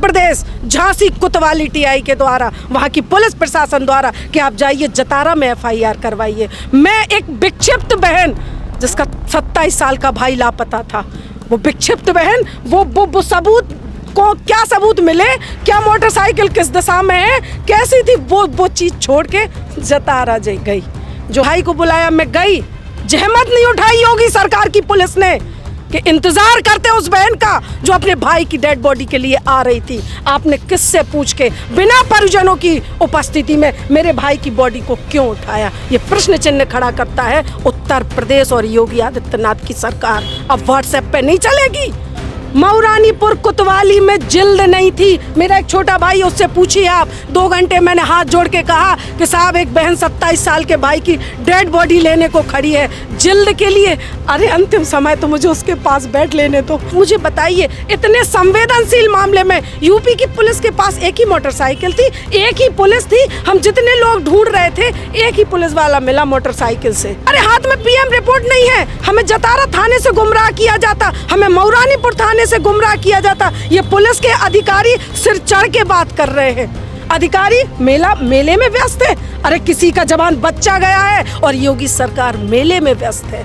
प्रदेश झांसी कोतवाली टीआई के द्वारा, वहाँ की पुलिस प्रशासन द्वारा कि आप जाइए जतारा में एफआईआर करवाइए। मैं एक विक्षिप्त बहन जिसका 27 साल का भाई लापता था, वो विक्षिप्त बहन वो सबूत को क्या सबूत मिले, क्या मोटरसाइकिल किस दिशा में है, कैसी थी, वो चीज़ छोड़ के जतारा गई। जो भाई को बुलाया मैं गई, जहमत नहीं उठाई योगी सरकार की पुलिस ने कि इंतजार करते उस बहन का जो अपने भाई की डेड बॉडी के लिए आ रही थी। आपने किससे पूछ के बिना परिजनों की उपस्थिति में मेरे भाई की बॉडी को क्यों उठाया? ये प्रश्न चिन्ह खड़ा करता है उत्तर प्रदेश और योगी आदित्यनाथ की सरकार। अब व्हाट्सएप पे नहीं चलेगी। मऊरानीपुर कोतवाली में जिल्द नहीं थी। मेरा एक छोटा भाई, उससे पूछिए आप। 2 घंटे मैंने हाथ जोड़ के कहा कि साहब एक बहन 27 साल के भाई की डेड बॉडी लेने को खड़ी है जिल्द के लिए। अरे अंतिम समय तो मुझे उसके पास बैठ लेने दो। मुझे बताइए, इतने संवेदनशील मामले में यूपी की पुलिस के पास एक ही मोटरसाइकिल थी, एक ही पुलिस थी। हम जितने लोग ढूंढ रहे थे, एक ही पुलिस वाला मिला मोटरसाइकिल से। अरे हाथ में पीएम रिपोर्ट नहीं है। हमें जतारा थाने से गुमराह किया जाता, हमें मऊरानीपुर थाने से गुमराह किया जाता। ये पुलिस के अधिकारी सिर चढ़ के बात कर रहे हैं। अधिकारी मेले में व्यस्त है। अरे किसी का जवान बच्चा गया है और योगी सरकार मेले में व्यस्त है।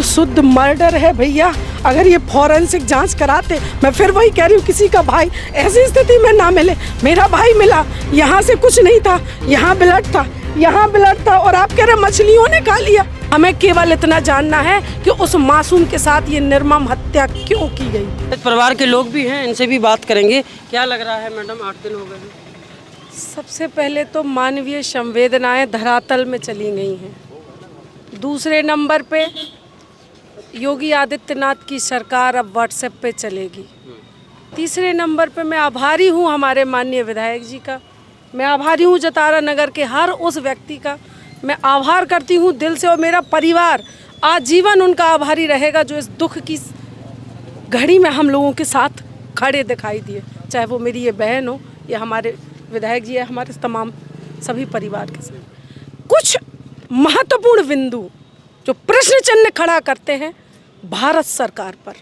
शुद्ध मर्डर है भैया। अगर ये फॉरेंसिक जांच कराते, मैं फिर वही कह रही हूँ, किसी का भाई ऐसी स्थिति में ना मिले। मेरा भाई मिला, यहाँ से कुछ नहीं था, यहाँ ब्लड था, यहाँ ब्लड था, और आप कह रहे मछलियों ने खा लिया। हमें केवल इतना जानना है कि उस मासूम के साथ ये निर्मम हत्या क्यों की गई। परिवार के लोग भी हैं, इनसे भी बात करेंगे। क्या लग रहा है मैडम, 8 दिन हो गए हैं? सबसे पहले तो मानवीय संवेदनाएं धरातल में चली गई हैं। दूसरे नंबर पे योगी आदित्यनाथ की सरकार अब व्हाट्सएप पे चलेगी। तीसरे नंबर पे मैं आभारी हूँ हमारे माननीय विधायक जी का। मैं आभारी हूँ जतारा नगर के हर उस व्यक्ति का। मैं आभार करती हूँ दिल से, और मेरा परिवार आजीवन उनका आभारी रहेगा जो इस दुख की घड़ी में हम लोगों के साथ खड़े दिखाई दिए। चाहे वो मेरी ये बहन हो या हमारे विधायक जी है, हमारे तमाम सभी परिवार के साथ। कुछ महत्वपूर्ण बिंदु जो प्रश्न चिन्ह खड़ा करते हैं भारत सरकार पर,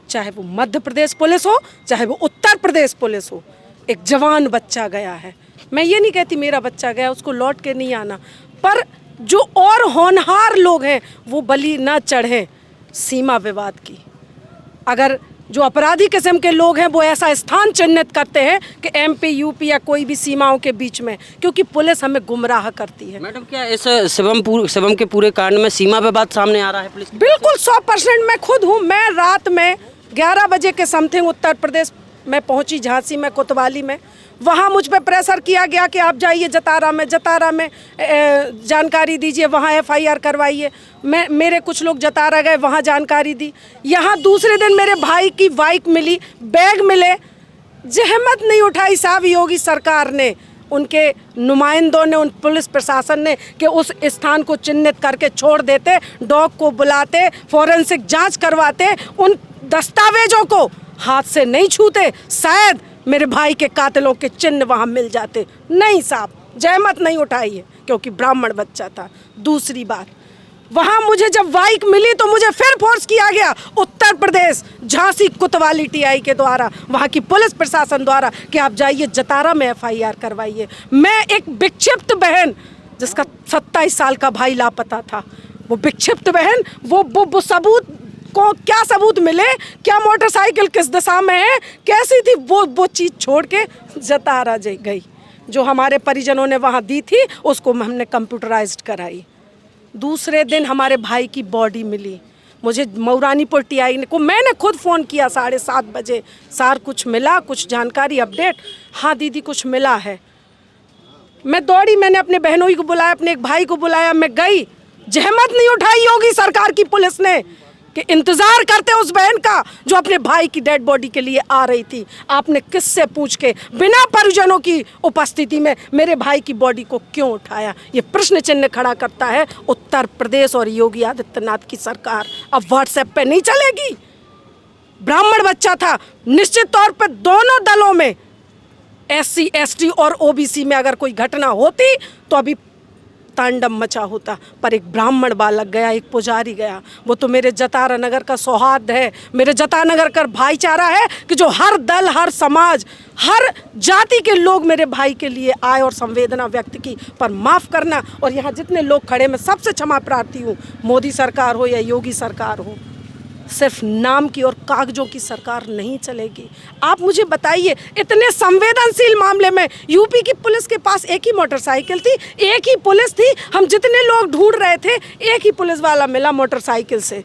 चाहे वो मध्य प्रदेश पुलिस हो, चाहे वो उत्तर प्रदेश पुलिस हो। एक जवान बच्चा गया है। मैं ये नहीं कहती मेरा बच्चा गया, उसको लौट के नहीं आना, पर जो और होनहार लोग हैं वो बलि न चढ़े सीमा विवाद की। अगर जो अपराधी किस्म के लोग हैं वो ऐसा स्थान चिन्हित करते हैं कि एमपी यूपी या कोई भी सीमाओं के बीच में, क्योंकि पुलिस हमें गुमराह करती है। मैडम, क्या इस शिवम के पूरे कांड में सीमा विवाद सामने आ रहा है पुलिस? बिल्कुल 100% मैं खुद हूँ। मैं रात में 11 बजे के समथिंग उत्तर प्रदेश में पहुंची, झांसी में, कोतवाली में। वहाँ मुझ पे प्रेशर किया गया कि आप जाइए जतारा में जानकारी दीजिए, वहाँ एफआईआर करवाइए। मेरे कुछ लोग जतारा गए, वहाँ जानकारी दी। यहाँ दूसरे दिन मेरे भाई की बाइक मिली, बैग मिले। जहमत नहीं उठाई साहब योगी सरकार ने, उनके नुमाइंदों ने, उन पुलिस प्रशासन ने कि उस स्थान को चिन्हित करके छोड़ देते, डॉग को बुलाते, फॉरेंसिक जांच करवाते, उन दस्तावेजों को हाथ से नहीं छूते, शायद मेरे भाई के कातिलों के चिन्ह वहाँ मिल जाते। नहीं साहब, जहमत नहीं उठाई है, क्योंकि ब्राह्मण बच्चा था। दूसरी बात, वहाँ मुझे जब बाइक मिली तो मुझे फिर फोर्स किया गया उत्तर प्रदेश झांसी कोतवाली टीआई के द्वारा, वहाँ की पुलिस प्रशासन द्वारा कि आप जाइए जतारा में एफआईआर करवाइए। मैं एक विक्षिप्त बहन जिसका 27 साल का भाई लापता था, वो विक्षिप्त बहन वो सबूत को क्या सबूत मिले, क्या मोटरसाइकिल किस दिशा में है, कैसी थी, वो चीज़ छोड़ के जतारा गई। जो हमारे परिजनों ने वहाँ दी थी उसको हमने कंप्यूटराइज्ड कराई। दूसरे दिन हमारे भाई की बॉडी मिली। मुझे मऊरानीपुर टीआई को मैंने खुद फ़ोन किया 7:30 बजे, सर कुछ मिला, कुछ जानकारी अपडेट? हाँ दीदी कुछ मिला है। मैं दौड़ी, मैंने अपने बहनों को बुलाया, अपने एक भाई को बुलाया, मैं गई। जहमत नहीं उठाई योगी सरकार की पुलिस ने कि इंतजार करते उस बहन का जो अपने भाई की डेड बॉडी के लिए आ रही थी। आपने किससे पूछ के बिना परिजनों की उपस्थिति में मेरे भाई की बॉडी को क्यों उठाया? ये प्रश्न चिन्ह खड़ा करता है उत्तर प्रदेश और योगी आदित्यनाथ की सरकार। अब व्हाट्सएप पे नहीं चलेगी। ब्राह्मण बच्चा था, निश्चित तौर पर दोनों दलों में SC ST और OBC में अगर कोई घटना होती तो अभी तांडव मचा होता। पर एक ब्राह्मण बालक गया, एक पुजारी गया। वो तो मेरे जतारा नगर का सौहार्द है, मेरे जतारा नगर का भाईचारा है कि जो हर दल, हर समाज, हर जाति के लोग मेरे भाई के लिए आए और संवेदना व्यक्त की। पर माफ़ करना, और यहाँ जितने लोग खड़े, मैं सबसे क्षमा प्रार्थी हूँ, मोदी सरकार हो या योगी सरकार हो, सिर्फ नाम की और कागजों की सरकार नहीं चलेगी। आप मुझे बताइए, इतने संवेदनशील मामले में यूपी की पुलिस के पास एक ही मोटरसाइकिल थी, एक ही पुलिस थी, हम जितने लोग ढूंढ रहे थे एक ही पुलिस वाला मिला मोटरसाइकिल से।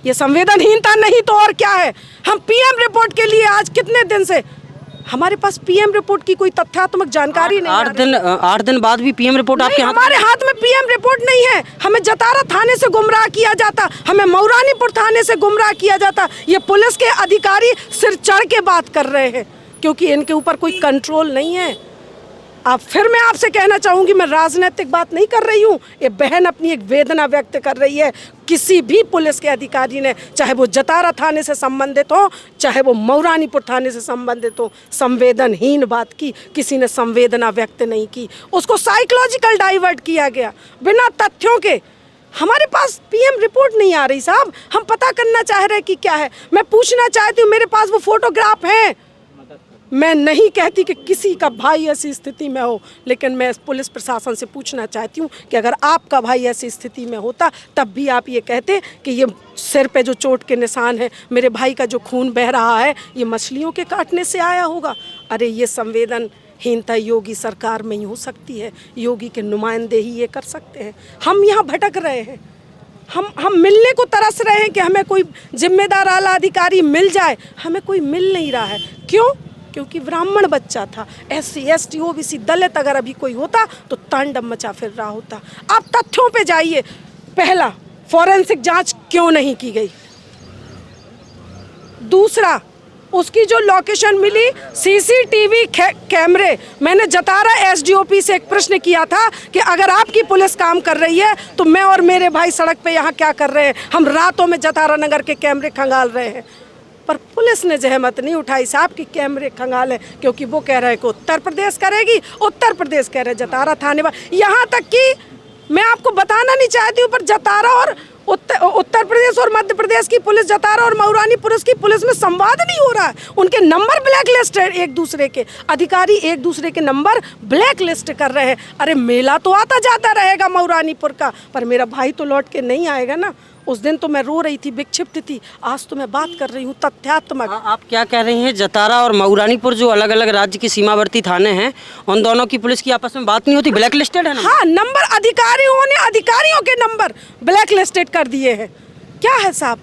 ये संवेदनहीनता नहीं तो और क्या है? हम पीएम रिपोर्ट के लिए आज कितने दिन से, हमारे पास पीएम रिपोर्ट की कोई तथ्यात्मक जानकारी नहीं। 8 दिन बाद भी पीएम रिपोर्ट आपके हाथ? हमारे हाथ में पीएम रिपोर्ट नहीं है। हमें जतारा थाने से गुमराह किया जाता, हमें मऊरानीपुर थाने से गुमराह किया जाता। ये पुलिस के अधिकारी सिर चढ़ के बात कर रहे हैं क्योंकि इनके ऊपर कोई कंट्रोल नहीं है। अब फिर मैं आपसे कहना चाहूँगी, मैं राजनीतिक बात नहीं कर रही हूँ, ये बहन अपनी एक वेदना व्यक्त कर रही है। किसी भी पुलिस के अधिकारी ने, चाहे वो जतारा थाने से संबंधित हो, चाहे वो मऊरानीपुर थाने से संबंधित हो, संवेदनहीन बात की, किसी ने संवेदना व्यक्त नहीं की। उसको साइकोलॉजिकल डाइवर्ट किया गया बिना तथ्यों के। हमारे पास पीएम रिपोर्ट नहीं आ रही साहब, हम पता करना चाह रहे हैं कि क्या है। मैं पूछना चाहती हूँ, मेरे पास वो फोटोग्राफ हैं। मैं नहीं कहती कि किसी का भाई ऐसी स्थिति में हो, लेकिन मैं पुलिस प्रशासन से पूछना चाहती हूँ कि अगर आपका भाई ऐसी स्थिति में होता तब भी आप ये कहते कि ये सिर पे जो चोट के निशान है, मेरे भाई का जो खून बह रहा है, ये मछलियों के काटने से आया होगा। अरे ये संवेदनहीनता योगी सरकार में ही हो सकती है, योगी के नुमाइंदे ही ये कर सकते हैं। हम यहाँ भटक रहे हैं, हम मिलने को तरस रहे हैं कि हमें कोई जिम्मेदार आला अधिकारी मिल जाए, हमें कोई मिल नहीं रहा है। क्यों? क्योंकि ब्राह्मण बच्चा था। SC ST OBC दलित अगर अभी कोई होता तो तांडव मचा फिर रहा होता। आप तथ्यों पे जाइए। पहला, फॉरेंसिक जांच क्यों नहीं की गई? दूसरा, उसकी जो लोकेशन मिली CCTV कैमरे, मैंने जतारा SDOP से एक प्रश्न किया था कि अगर आपकी पुलिस काम कर रही है तो मैं और मेरे भाई सड़क पे यहाँ क्या कर रहे हैं? हम रातों में जतारा नगर के कैमरे खंगाल रहे हैं। पर पुलिस ने जहमत नहीं उठाई साहब कि कैमरे खंगाले, क्योंकि वो कह रहे हैं कि उत्तर प्रदेश करेगी, उत्तर प्रदेश कह रहे जतारा थाने वाले। यहाँ तक कि मैं आपको बताना नहीं चाहती हूँ, पर जतारा और उत्तर प्रदेश और मध्य प्रदेश की पुलिस, जतारा और मऊरानीपुर की पुलिस में संवाद नहीं हो रहा है। उनके नंबर ब्लैक लिस्ट है, एक दूसरे के अधिकारी एक दूसरे के नंबर ब्लैक लिस्ट कर रहे हैं। अरे मेला तो आता जाता रहेगा मऊरानीपुर का, पर मेरा भाई तो लौट के नहीं आएगा ना। उस दिन तो मैं रो रही थी, विक्षिप्त थी, आज तो मैं बात कर रही हूँ तथ्यात्मक। आप क्या कह रही हैं, जतारा और मऊरानीपुर जो अलग अलग राज्य की सीमावर्ती थाने हैं, उन दोनों की पुलिस की आपस में बात नहीं होती? ब्लैक लिस्टेड है ना? हाँ, नंबर अधिकारियों के नंबर ब्लैक लिस्टेड कर दिए हैं। क्या है साहब,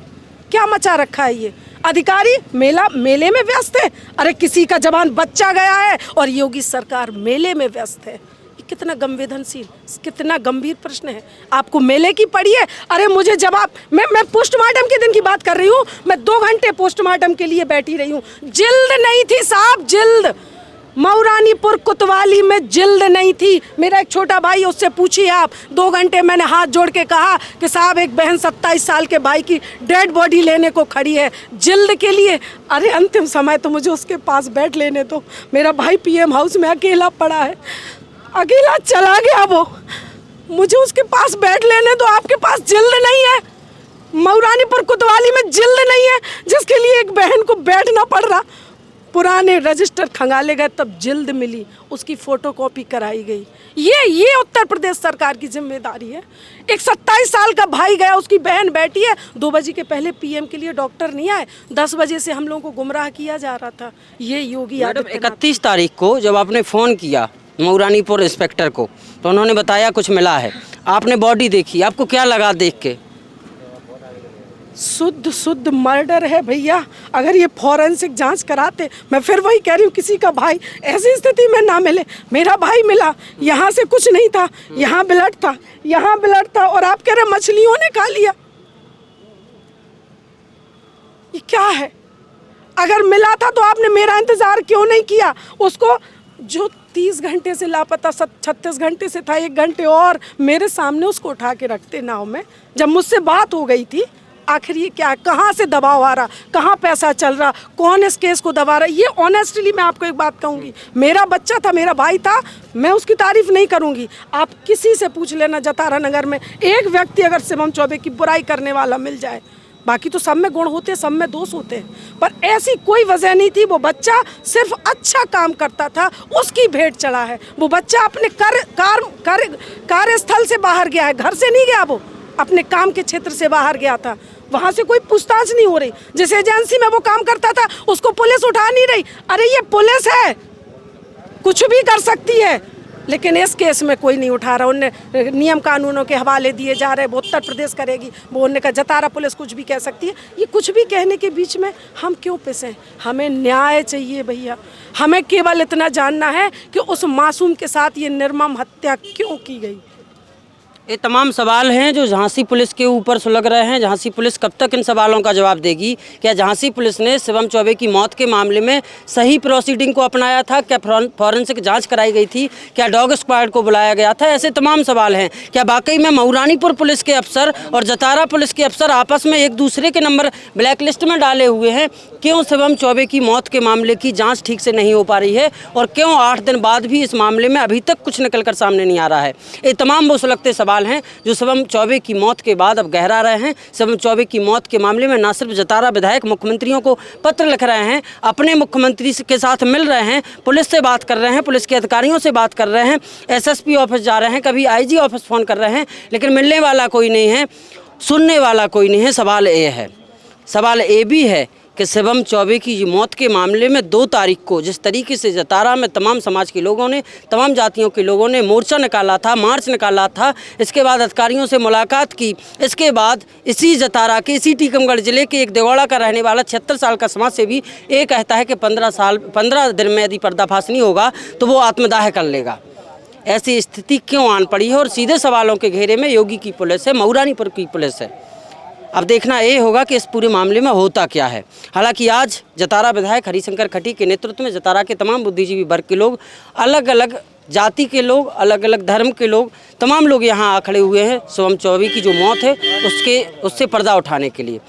क्या मचा रखा है ये? अधिकारी मेले में व्यस्त है। अरे किसी का जवान बच्चा गया है और योगी सरकार मेले में व्यस्त है। कितना संवेदनशील, कितना गंभीर प्रश्न है। आपको मेले की पड़ी है? अरे मुझे जवाब, मैं पोस्टमार्टम के दिन की बात कर रही हूँ। मैं 2 घंटे पोस्टमार्टम के लिए बैठी रही हूँ। जिल्द नहीं थी साहब, जिल्द। मऊरानीपुर कोतवाली में जिल्द नहीं थी। मेरा एक छोटा भाई, उससे पूछिए आप। 2 घंटे मैंने हाथ जोड़ के कहा कि साहब एक बहन 27 साल के भाई की डेड बॉडी लेने को खड़ी है, जिल्द के लिए। अरे अंतिम समय तो मुझे उसके पास बैठ लेने दो। मेरा भाई PM हाउस में अकेला पड़ा है, अकेला चला गया वो, मुझे उसके पास बैठ लेने दो। आपके पास जिल्द नहीं है? मऊरानीपुर कोतवाली में जिल्द नहीं है जिसके लिए एक बहन को बैठना पड़ रहा? पुराने रजिस्टर खंगाले गए तब जिल्द मिली, उसकी फोटोकॉपी कराई गई। ये उत्तर प्रदेश सरकार की जिम्मेदारी है। एक 27 साल का भाई गया, उसकी बहन बैठी है। 2 बजे के पहले PM के लिए डॉक्टर नहीं आए, 10 बजे से हम लोगों को गुमराह किया जा रहा था। ये योगी आदित्यनाथ। 31 तारीख को जब आपने फ़ोन किया मऊरानीपुर इंस्पेक्टर को तो उन्होंने बताया कुछ मिला है, आपने बॉडी देखी, आपको क्या लगा देख के? शुद्ध मर्डर है भैया। अगर ये फॉरेंसिक जांच कराते, मैं फिर वही कह रही हूँ, किसी का भाई ऐसी स्थिति में ना मिले। मेरा भाई मिला, यहाँ से कुछ नहीं था, यहाँ ब्लड था, यहाँ ब्लड था, और आप कह रहे मछलियों ने खा लिया। ये क्या है? अगर मिला था तो आपने मेरा इंतजार क्यों नहीं किया? उसको जो 30 घंटे से लापता, 36 घंटे से था, 1 घंटे और मेरे सामने उसको उठा के रखते नाव में। जब मुझसे बात हो गई थी आखिर ये क्या है, कहाँ से दबाव आ रहा, कहाँ पैसा चल रहा, कौन इस केस को दबा रहा। ये ऑनेस्टली मैं आपको एक बात कहूँगी, मेरा बच्चा था, मेरा भाई था, मैं उसकी तारीफ नहीं करूँगी। आप किसी से पूछ लेना जतारा नगर में एक व्यक्ति अगर शिवम चौबे की बुराई करने वाला मिल जाए, बाकी तो सब में गुण होते हैं, सब में दोष होते हैं, पर ऐसी कोई वजह नहीं थी। वो बच्चा सिर्फ अच्छा काम करता था, उसकी भेंट चढ़ा है। वो बच्चा अपने कार्यस्थल से बाहर गया है, घर से नहीं गया, वो अपने काम के क्षेत्र से बाहर गया था, वहाँ से कोई पूछताछ नहीं हो रही। जिस एजेंसी में वो काम करता था उसको पुलिस उठा नहीं रही। अरे ये पुलिस है, कुछ भी कर सकती है, लेकिन इस केस में कोई नहीं उठा रहा। उनने नियम कानूनों के हवाले दिए जा रहे हैं, वो उत्तर प्रदेश करेगी, वो उन्होंने कहा जतारा पुलिस कुछ भी कह सकती है। ये कुछ भी कहने के बीच में हम क्यों पिसें? हमें न्याय चाहिए भैया। हमें केवल इतना जानना है कि उस मासूम के साथ ये निर्मम हत्या क्यों की गई। ये तमाम सवाल हैं जो झांसी पुलिस के ऊपर सुलग रहे हैं। झांसी पुलिस कब तक इन सवालों का जवाब देगी? क्या झांसी पुलिस ने शिवम चौबे की मौत के मामले में सही प्रोसीडिंग को अपनाया था? क्या फॉरेंसिक जांच कराई गई थी? क्या डॉग स्क्वाड को बुलाया गया था? ऐसे तमाम सवाल हैं। क्या वाकई में मऊरानीपुर पुलिस के अफसर और जतारा पुलिस के अफसर आपस में एक दूसरे के नंबर ब्लैक लिस्ट में डाले हुए हैं? क्यों शिवम चौबे की मौत के मामले की जाँच ठीक से नहीं हो पा रही है और क्यों 8 दिन बाद भी इस मामले में अभी तक कुछ निकल कर सामने नहीं आ रहा है? ये तमाम वो सुलगते सवाल हैं जो शिवम चौबे की मौत के बाद अब गहरा रहे हैं। शिवम चौबे की मौत के मामले में न सिर्फ जतारा विधायक मुख्यमंत्रियों को पत्र लिख रहे हैं, अपने मुख्यमंत्री के साथ मिल रहे हैं, पुलिस से बात कर रहे हैं, पुलिस के अधिकारियों से बात कर रहे हैं, एसएसपी ऑफिस जा रहे हैं, कभी आईजी ऑफिस फ़ोन कर रहे हैं, लेकिन मिलने वाला कोई नहीं है, सुनने वाला कोई नहीं है। सवाल ये भी है कि शिवम चौबे की मौत के मामले में 2 तारीख को जिस तरीके से जतारा में तमाम समाज के लोगों ने, तमाम जातियों के लोगों ने मोर्चा निकाला था, मार्च निकाला था, इसके बाद अधिकारियों से मुलाकात की, इसके बाद इसी जतारा के, इसी टीकमगढ़ जिले के एक देगौड़ा का रहने वाला 76 साल का समाजसेवी ये कहता है कि 15 दिन में यदि पर्दाफाश नहीं होगा तो वो आत्मदाह कर लेगा। ऐसी स्थिति क्यों आन पड़ी है? और सीधे सवालों के घेरे में योगी की पुलिस है, मऊरानीपुर की पुलिस है। अब देखना ये होगा कि इस पूरे मामले में होता क्या है। हालांकि आज जतारा विधायक हरिशंकर खटी के नेतृत्व में जतारा के तमाम बुद्धिजीवी वर्ग के लोग, अलग अलग जाति के लोग, अलग अलग धर्म के लोग, तमाम लोग यहाँ आ खड़े हुए हैं शिवम चौबे की जो मौत है उससे पर्दा उठाने के लिए।